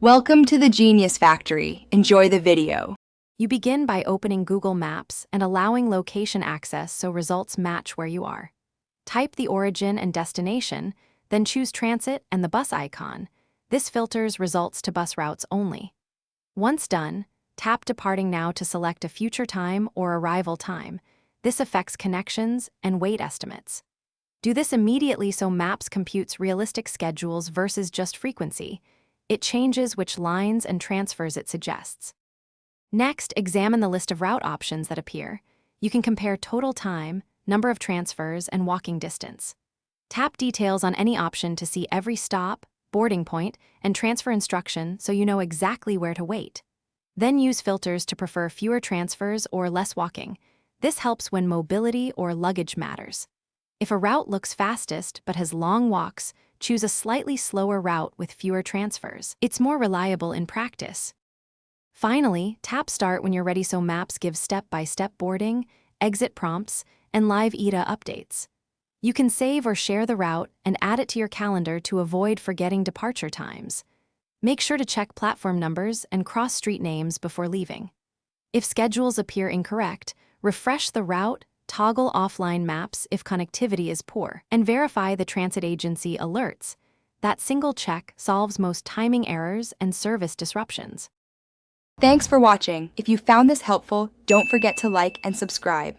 Welcome to the Genius Factory. Enjoy the video. You begin by opening Google Maps and allowing location access so results match where you are. Type the origin and destination, then choose transit and the bus icon. This filters results to bus routes only. Once done, tap Departing Now to select a future time or arrival time. This affects connections and wait estimates. Do this immediately so Maps computes realistic schedules versus just frequency. It changes which lines and transfers it suggests. Next, examine the list of route options that appear. You can compare total time, number of transfers, and walking distance. Tap details on any option to see every stop, boarding point, and transfer instruction so you know exactly where to wait. Then use filters to prefer fewer transfers or less walking. This helps when mobility or luggage matters. If a route looks fastest but has long walks, choose a slightly slower route with fewer transfers. It's more reliable in practice. Finally, tap Start when you're ready so Maps gives step-by-step boarding, exit prompts, and live ETA updates. You can save or share the route and add it to your calendar to avoid forgetting departure times. Make sure to check platform numbers and cross street names before leaving. If schedules appear incorrect, refresh the route, toggle offline maps if connectivity is poor, and verify the transit agency alerts. That single check solves most timing errors and service disruptions. Thanks for watching. If you found this helpful, don't forget to like and subscribe.